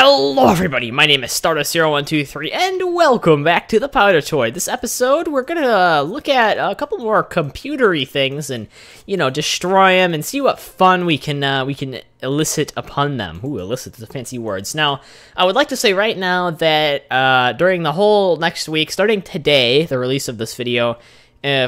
Hello everybody, my name is Stardust0123 and welcome back to the Powder Toy. This episode we're gonna look at a couple more computery things and, you know, destroy them and see what fun we can elicit upon them. Ooh, elicit is a fancy words. Now, I would like to say right now that during the whole next week, starting today, the release of this video,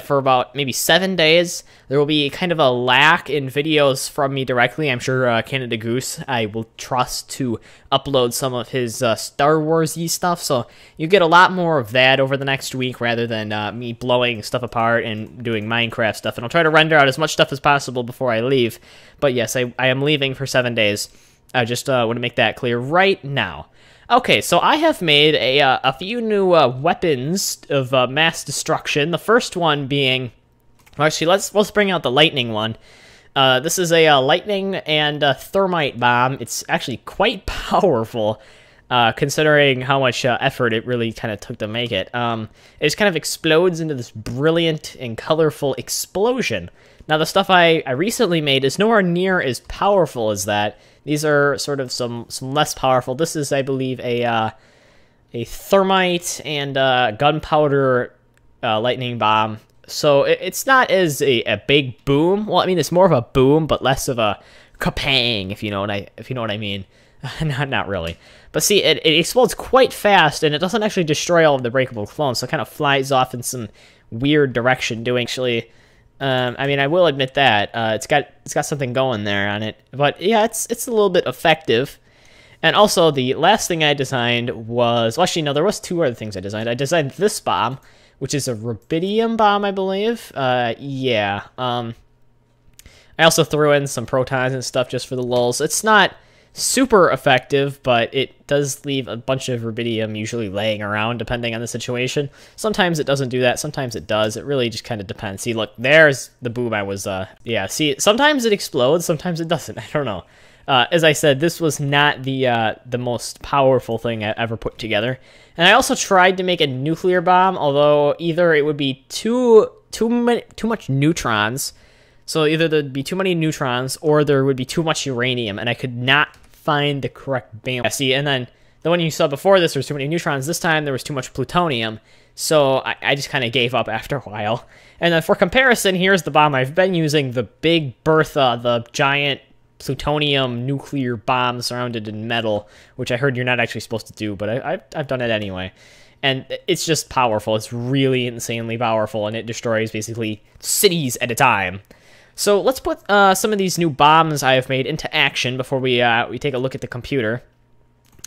for about maybe 7 days, there will be kind of a lack in videos from me directly. I'm sure Canada Goose, I will trust to upload some of his Star Wars-y stuff, so you get a lot more of that over the next week rather than me blowing stuff apart and doing Minecraft stuff. And I'll try to render out as much stuff as possible before I leave. But yes, I am leaving for 7 days. I just want to make that clear right now. Okay, so I have made a few new weapons of mass destruction. The first one being, well, actually, let's bring out the lightning one. This is a lightning and thermite bomb. It's actually quite powerful, considering how much effort it really kind of took to make it. It just kind of explodes into this brilliant and colorful explosion. Now, the stuff I recently made is nowhere near as powerful as that. These are sort of some less powerful. This is, I believe, a thermite and gunpowder lightning bomb. So it's not as a big boom. Well, I mean, it's more of a boom, but less of a kapang, if you know what I mean. not really. But see, it explodes quite fast, and it doesn't actually destroy all of the breakable clones. So it kind of flies off in some weird direction, doing actually. I mean, I will admit that it's got something going there on it, but yeah, it's a little bit effective. And also, the last thing I designed was, well, actually, no, there was two other things I designed. I designed this bomb, which is a rubidium bomb, I believe. Yeah. I also threw in some protons and stuff just for the lulz. It's not super effective, but it does leave a bunch of rubidium usually laying around depending on the situation. Sometimes it doesn't do that, sometimes it does. It really just kind of depends. See, look, there's the boom I was, yeah, see, sometimes it explodes, sometimes it doesn't. I don't know. As I said, this was not the most powerful thing I ever put together. And I also tried to make a nuclear bomb, although either it would be too much neutrons, so either there'd be too many neutrons or there would be too much uranium, and I could not find the correct balance. See, and then the one you saw before this, there was too many neutrons. This time there was too much plutonium, so I just kind of gave up after a while. And then for comparison, here's the bomb I've been using, the Big Bertha, the giant plutonium nuclear bomb surrounded in metal, which I heard you're not actually supposed to do, but I've done it anyway. And it's just powerful. It's really insanely powerful, and it destroys basically cities at a time. So let's put some of these new bombs I have made into action before we take a look at the computer.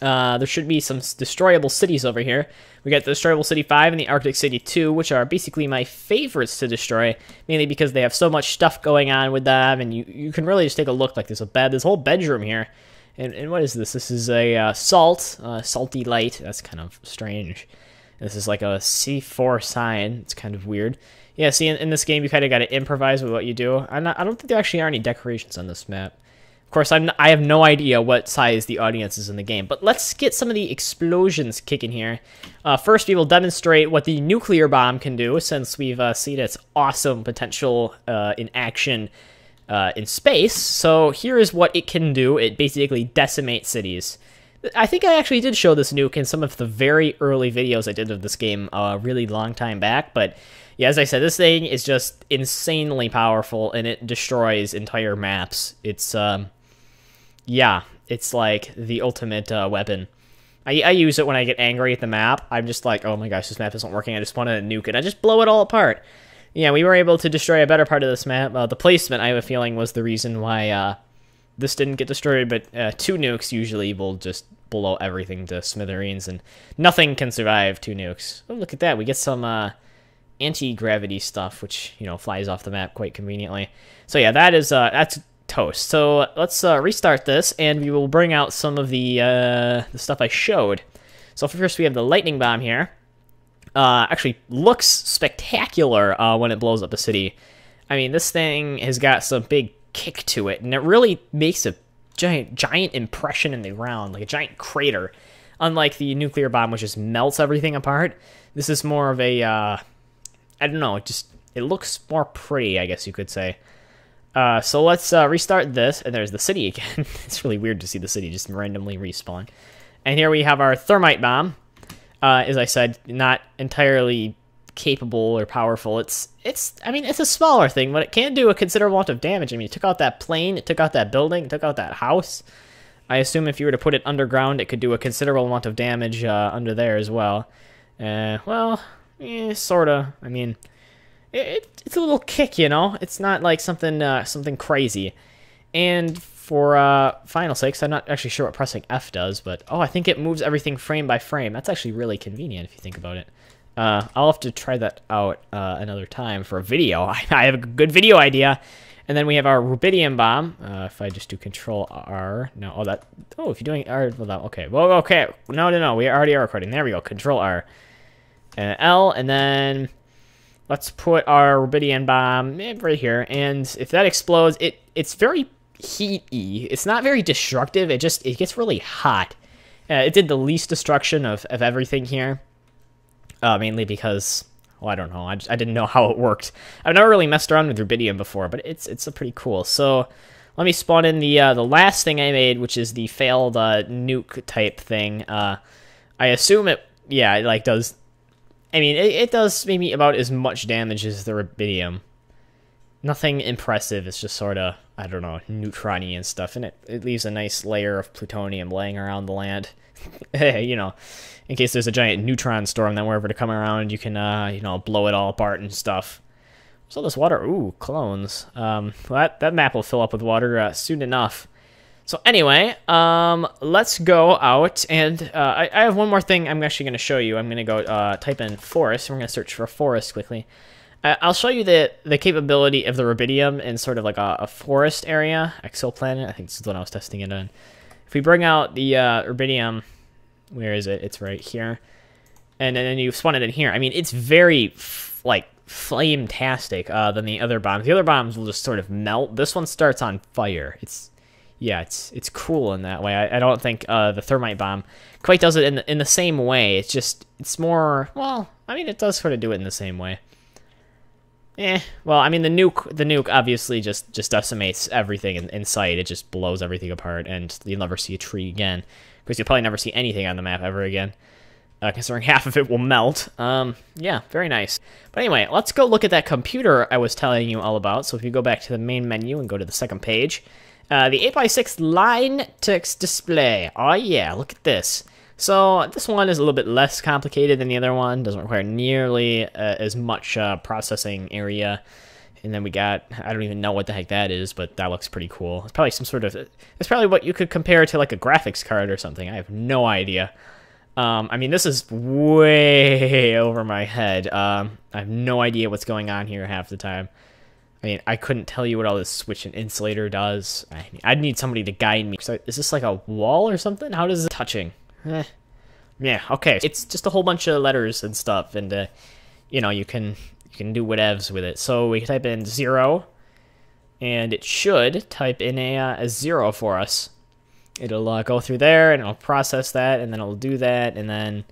There should be some destroyable cities over here. We got the Destroyable City 5 and the Arctic City 2, which are basically my favorites to destroy, mainly because they have so much stuff going on with them, and you can really just take a look. Like, there's this whole bedroom here. And what is this? This is a salty light. That's kind of strange. This is like a C4 sign. It's kind of weird. Yeah, see, in this game, you kind of got to improvise with what you do. I don't think there actually are any decorations on this map. Of course, I have no idea what size the audience is in the game, but let's get some of the explosions kicking here. First, we will demonstrate what the nuclear bomb can do, since we've seen its awesome potential in action in space. So here is what it can do. It basically decimates cities. I think I actually did show this nuke in some of the very early videos I did of this game a really long time back, but yeah, as I said, this thing is just insanely powerful, and it destroys entire maps. It's, yeah, it's like the ultimate weapon. I use it when I get angry at the map. I'm just like, oh my gosh, this map isn't working. I just want to nuke it. I just blow it all apart. Yeah, we were able to destroy a better part of this map. The placement, I have a feeling, was the reason why this didn't get destroyed, but 2 nukes usually will just blow everything to smithereens, and nothing can survive 2 nukes. Oh, look at that. We get some anti-gravity stuff, which, you know, flies off the map quite conveniently. So yeah, that's toast. So let's restart this, and we will bring out some of the stuff I showed. So first, we have the lightning bomb here. Actually looks spectacular when it blows up a city. I mean, this thing has got some big kick to it, and it really makes a giant impression in the ground, like a giant crater. Unlike the nuclear bomb, which just melts everything apart, this is more of a I don't know, it looks more pretty, I guess you could say. So let's restart this, and there's the city again. It's really weird to see the city just randomly respawn. And here we have our thermite bomb. As I said, not entirely capable or powerful. I mean, it's a smaller thing, but it can do a considerable amount of damage. I mean, it took out that plane, it took out that building, it took out that house. I assume if you were to put it underground, it could do a considerable amount of damage under there as well. Well, sorta. I mean, it's a little kick, you know? It's not like something crazy. And for final sakes, I'm not actually sure what pressing F does, but oh, I think it moves everything frame by frame. That's actually really convenient if you think about it. I'll have to try that out another time for a video. I have a good video idea. And then we have our rubidium bomb. If I just do Control R, no, if you're doing R, okay, no, we already are recording. There we go, Control R, and L, and then let's put our rubidium bomb right here. And if that explodes, it's very heat-y. It's not very destructive. It gets really hot. It did the least destruction of everything here. Mainly because, well, I don't know. I didn't know how it worked. I've never really messed around with rubidium before, but it's a pretty cool. So let me spawn in the last thing I made, which is the failed nuke type thing. I assume it like does. I mean, it does maybe about as much damage as the rubidium. Nothing impressive. It's just sort of, I don't know, neutrony and stuff, and it leaves a nice layer of plutonium laying around the land. You know, in case there's a giant neutron storm that were ever to come around, you can, you know, blow it all apart and stuff. So this water, ooh, clones. Well, that map will fill up with water soon enough. So anyway, let's go out, and I have one more thing I'm actually going to show you. I'm going to go type in forest. We're going to search for forest quickly. I'll show you the capability of the rubidium in sort of like a forest area, exoplanet. I think this is what I was testing it on. If we bring out the rubidium, where is it? It's right here. And then you spawn it in here. I mean, it's very, like, flame-tastic than the other bombs. The other bombs will just sort of melt. This one starts on fire. It's cool in that way. I don't think the thermite bomb quite does it in the same way. It's more, well, I mean, it does sort of do it in the same way. Well, I mean, the nuke obviously just decimates everything in sight. It just blows everything apart, and you'll never see a tree again, because you'll probably never see anything on the map ever again, considering half of it will melt. Yeah, very nice. But anyway, let's go look at that computer I was telling you all about. So if you go back to the main menu and go to the second page, the 8x6 line text display. Oh yeah, look at this. So this one is a little bit less complicated than the other one. Doesn't require nearly as much processing area. And then we got, I don't even know what the heck that is, but that looks pretty cool. It's probably some sort of, it's probably what you could compare to like a graphics card or something. I have no idea. I mean, this is way over my head. I have no idea what's going on here half the time. I mean, I couldn't tell you what all this switch and insulator does. I mean, I'd need somebody to guide me. So is this like a wall or something? How does it touching? Yeah, okay. It's just a whole bunch of letters and stuff, and you know, you can do whatevs with it. So we can type in 0, and it should type in a 0 for us. It'll go through there, and it'll process that, and then it'll do that, and then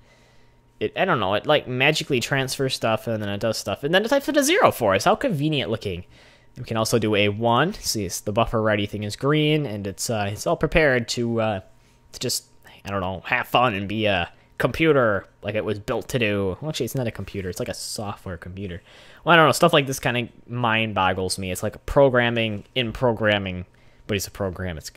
I don't know, it like magically transfers stuff, and then it does stuff, and then it types in a 0 for us. How convenient looking. We can also do a 1. See, the buffer ready thing is green, and it's all prepared to just, I don't know, have fun and be a computer like it was built to do. Well, actually, it's not a computer. It's like a software computer. Well, I don't know. Stuff like this kind of mind boggles me. It's like programming in programming, but it's a program. It's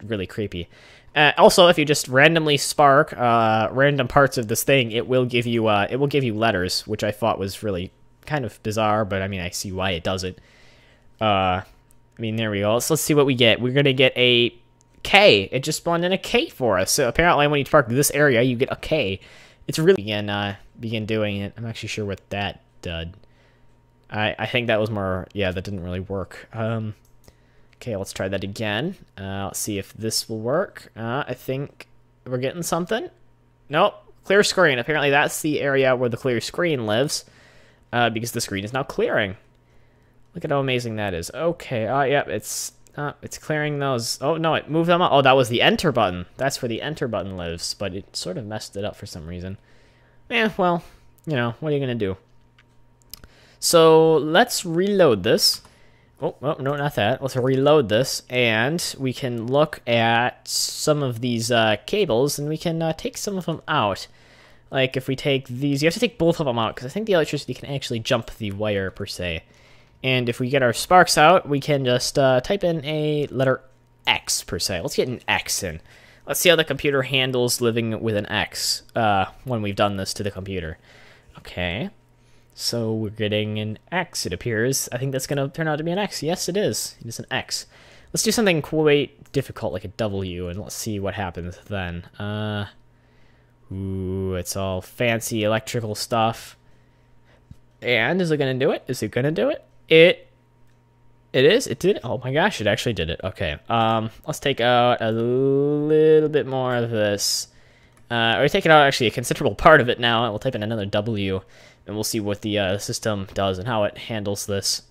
really creepy. Also, if you just randomly spark random parts of this thing, it will give you letters, which I thought was really kind of bizarre, but I mean, I see why it does it. I mean, there we go. So let's see what we get. We're gonna get a K. It just spawned in a K for us. So apparently when you spark this area, you get a K. It's really begin doing it. I'm actually sure what that did. I think that was more, yeah, that didn't really work. Okay, let's try that again. Let's see if this will work. I think we're getting something. Nope, clear screen. Apparently that's the area where the clear screen lives, because the screen is now clearing. Look at how amazing that is. Okay, yeah, it's clearing those. Oh, no, it moved them up. Oh, that was the enter button. That's where the enter button lives, but it sort of messed it up for some reason. Well, you know, what are you going to do? So let's reload this. Oh, no, not that. Let's reload this, and we can look at some of these cables, and we can take some of them out. Like, if we take these, you have to take both of them out, because I think the electricity can actually jump the wire, per se. And if we get our sparks out, we can just type in a letter X, per se. Let's get an X in. Let's see how the computer handles living with an X when we've done this to the computer. Okay. So we're getting an X, it appears. I think that's going to turn out to be an X. Yes, it is. It is an X. Let's do something quite difficult, like a W, and let's see what happens then. Ooh, it's all fancy electrical stuff. And is it going to do it? Is it going to do it? It is. It did. Oh my gosh, it actually did it. Okay. Let's take out a little bit more of this. We're taking out actually a considerable part of it now. We'll type in another W. And we'll see what the system does and how it handles this.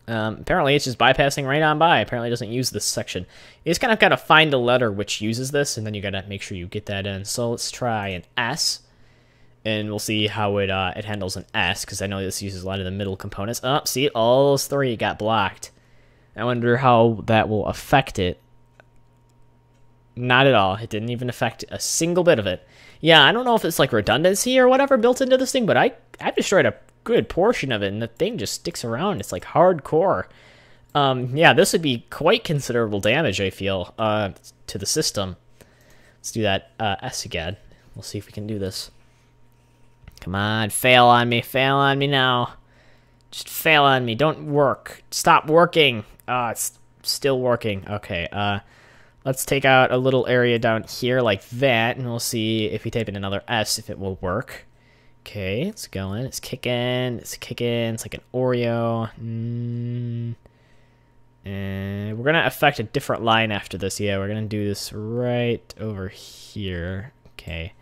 Apparently, it's just bypassing right on by. Apparently, it doesn't use this section. You just kind of got to find a letter which uses this, and then you got to make sure you get that in. So let's try an S, and we'll see how it handles an S, because I know this uses a lot of the middle components. Oh, see, all those three got blocked. I wonder how that will affect it. Not at all. It didn't even affect a single bit of it. Yeah, I don't know if it's like redundancy or whatever built into this thing, but I've destroyed a good portion of it, and the thing just sticks around. It's like hardcore. Yeah, this would be quite considerable damage, I feel, to the system. Let's do that S again. We'll see if we can do this. Come on, fail on me now. Just fail on me. Don't work. Stop working. It's still working. Okay, let's take out a little area down here like that, and we'll see if we type in another S if it will work. Okay, it's going. It's kicking. It's kicking. It's like an Oreo. And we're going to affect a different line after this. Yeah, we're going to do this right over here. Okay.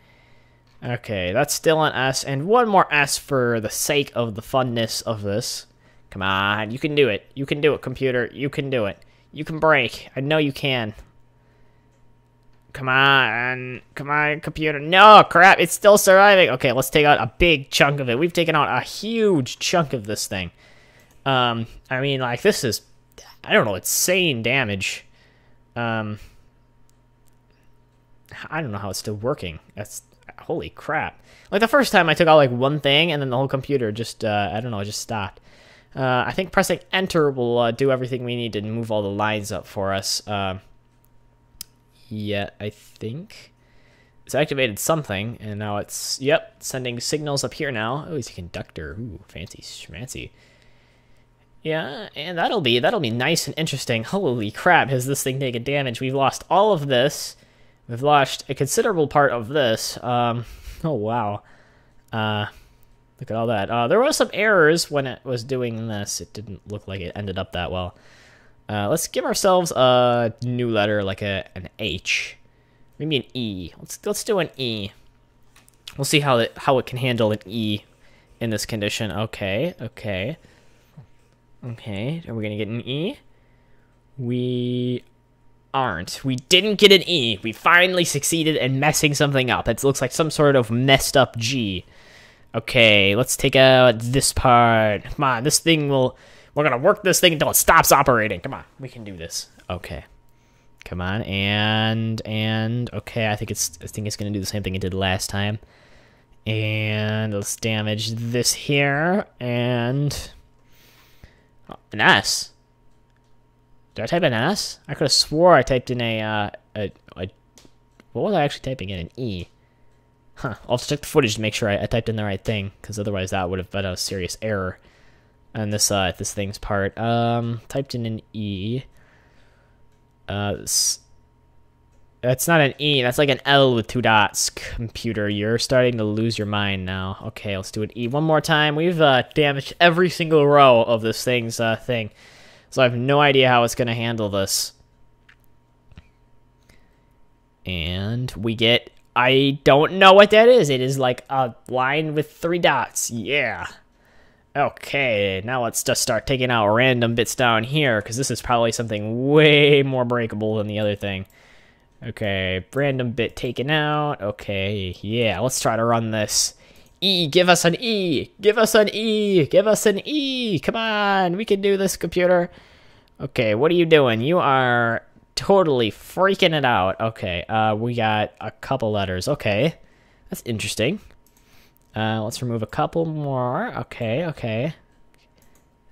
Okay, that's still an S. And one more S for the sake of the funness of this. Come on, you can do it. You can do it, computer. You can do it. You can break. I know you can. Come on, computer. No, crap, it's still surviving. Okay, let's take out a big chunk of it. We've taken out a huge chunk of this thing. I mean, like, this is, I don't know, insane damage. I don't know how it's still working. That's, holy crap. Like, the first time I took out, like, one thing, and then the whole computer just, I don't know, it just stopped. I think pressing enter will do everything we need to move all the lines up for us. Yeah, I think it's activated something, and now it's, yep, sending signals up here now. Oh, he's a conductor. Ooh, fancy schmancy. Yeah, and that'll be nice and interesting. Holy crap, has this thing taken damage? We've lost all of this. We've lost a considerable part of this. Oh, wow. Look at all that. There was some errors when it was doing this. It didn't look like it ended up that well. Let's give ourselves a new letter, like an H, maybe an E. Let's do an E. We'll see how it can handle an E in this condition. Okay. Are we gonna get an E? We aren't. We didn't get an E. We finally succeeded in messing something up. It looks like some sort of messed up G. Okay, let's take out this part. Come on, this thing will. We're gonna work this thing until it stops operating. Come on, we can do this. Okay, come on, and okay. I think it's gonna do the same thing it did last time. And let's damage this here and an S. Did I type an S? I could have swore I typed in a what was I actually typing in? An E. Huh. I'll have to check the footage to make sure I typed in the right thing, because otherwise that would have been a serious error. And this thing's part. Typed in an E. That's not an E. That's like an L with 2 dots. Computer, you're starting to lose your mind now. Okay, let's do an E one more time. We've damaged every single row of this thing's thing, so I have no idea how it's gonna handle this. And we get. I don't know what that is. It is like a line with 3 dots. Yeah. Okay, now let's just start taking out random bits down here, because this is probably something way more breakable than the other thing. Okay, random bit taken out. Okay, yeah, let's try to run this E, give us an E. Give us an E. Give us an E. Come on, we can do this, computer. Okay, what are you doing? You are totally freaking it out. Okay, we got a couple letters. Okay, that's interesting. Let's remove a couple more. Okay, okay.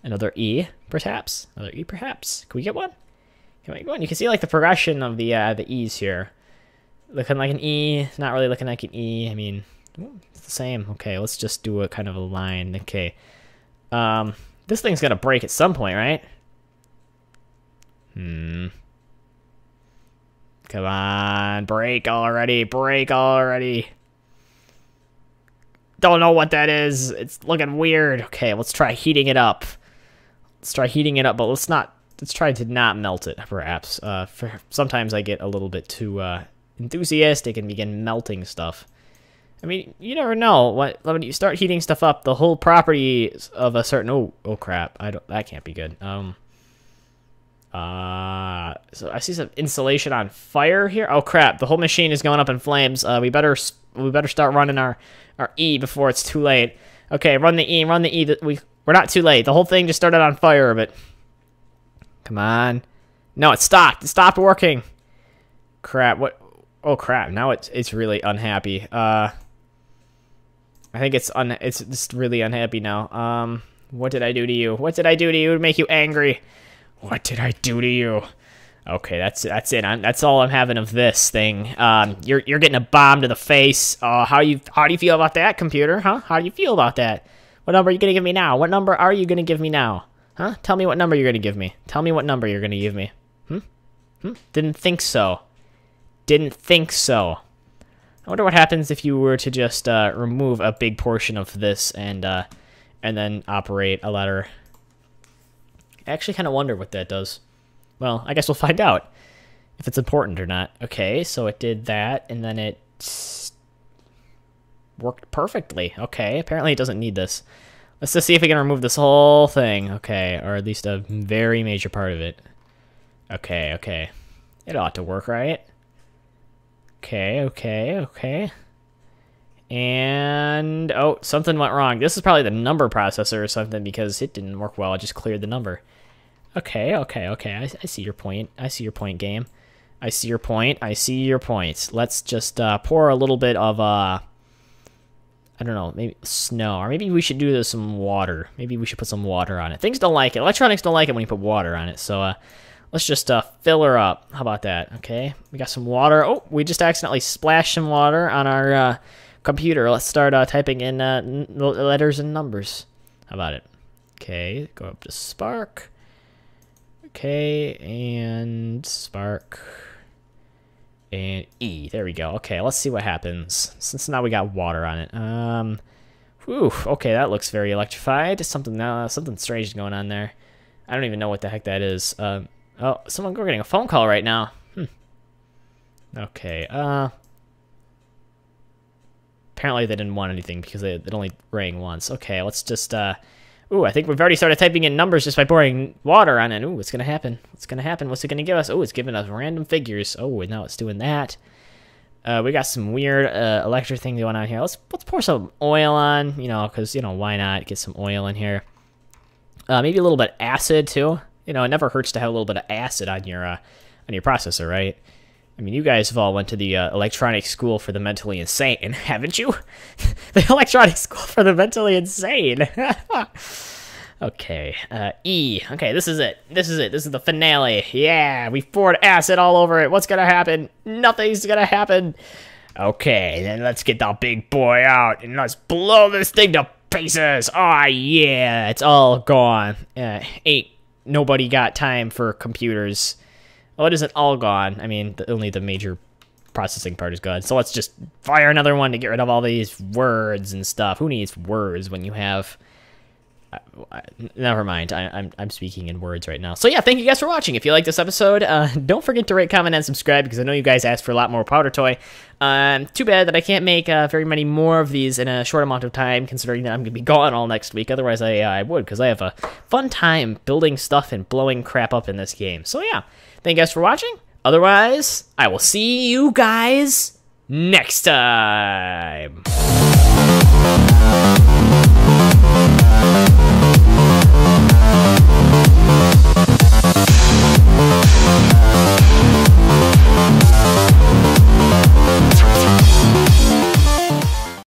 Another E, perhaps. Another E, perhaps. Can we get one? Can we get one? You can see like the progression of the E's here. Looking like an E, not really looking like an E. I mean, it's the same. Okay, let's just do a kind of a line. Okay. This thing's gonna break at some point, right? Come on, break already, break already. Don't know what that is. It's looking weird. Okay, let's try heating it up. Let's try heating it up, but let's try to not melt it, perhaps. Sometimes I get a little bit too enthusiastic and begin melting stuff. I mean, you never know. When you start heating stuff up, the whole property of a certain... Oh crap. That can't be good. So I see some insulation on fire here. Oh crap, the whole machine is going up in flames. We better start running our E before it's too late. Okay, run the E, run the E. We're not too late. The whole thing just started on fire, but come on. No, it stopped. It stopped working. Crap. What? Oh crap. Now it's really unhappy. I think it's just really unhappy now. What did I do to you? What did I do to you to make you angry? What did I do to you? Okay, that's it. That's all I'm having of this thing. You're getting a bomb to the face. How do you feel about that, computer? Huh? How do you feel about that? What number are you gonna give me now? What number are you gonna give me now? Huh? Tell me what number you're gonna give me. Tell me what number you're gonna give me. Didn't think so. Didn't think so. I wonder what happens if you were to just remove a big portion of this and then operate a letter. I actually kind of wonder what that does. Well, I guess we'll find out if it's important or not. Okay, so it did that, and then it worked perfectly. Okay, apparently it doesn't need this. Let's just see if we can remove this whole thing. Okay, or at least a very major part of it. Okay, okay. It ought to work, right? Okay, okay, okay. And, oh, something went wrong. This is probably the number processor or something because it didn't work well. I just cleared the number. Okay, okay, okay. I see your point. I see your point, game. I see your point. I see your point. Let's just pour a little bit of, I don't know, maybe snow. Or maybe we should do some water. Maybe we should put some water on it. Things don't like it. Electronics don't like it when you put water on it. So, let's just fill her up. How about that? Okay, we got some water. Oh, we just accidentally splashed some water on our computer. Let's start typing in letters and numbers. How about it? Okay, go up to Spark. Okay, and Spark. And E. There we go. Okay, let's see what happens. Since now we got water on it. Whew, okay, that looks very electrified. Something strange going on there. I don't even know what the heck that is. Oh, we're getting a phone call right now. Okay, apparently they didn't want anything because it only rang once. Okay, let's just, ooh, I think we've already started typing in numbers just by pouring water on it. Ooh, what's gonna happen? What's gonna happen? What's it gonna give us? Oh, it's giving us random figures. Oh, and now it's doing that. We got some weird electric thing going on here. Let's pour some oil on, you know, because, you know, why not get some oil in here? Maybe a little bit of acid, too. You know, it never hurts to have a little bit of acid on your processor, right? I mean, you guys have all went to the electronic school for the mentally insane, haven't you? The electronic school for the mentally insane. Okay, E. Okay, this is it. This is it. This is the finale. Yeah, we poured acid all over it. What's gonna happen? Nothing's gonna happen. Okay, then let's get the big boy out and let's blow this thing to pieces. Oh, yeah, it's all gone. Ain't nobody got time for computers. Well, it isn't all gone. I mean, only the major processing part is gone. So let's just fire another one to get rid of all these words and stuff. Who needs words when you have... never mind. I'm speaking in words right now. So yeah, thank you guys for watching. If you like this episode, don't forget to rate, comment, and subscribe because I know you guys asked for a lot more Powder Toy. Too bad that I can't make very many more of these in a short amount of time, considering that I'm going to be gone all next week. Otherwise, I would, because I have a fun time building stuff and blowing crap up in this game. So yeah, thank you guys for watching. Otherwise, I will see you guys next time.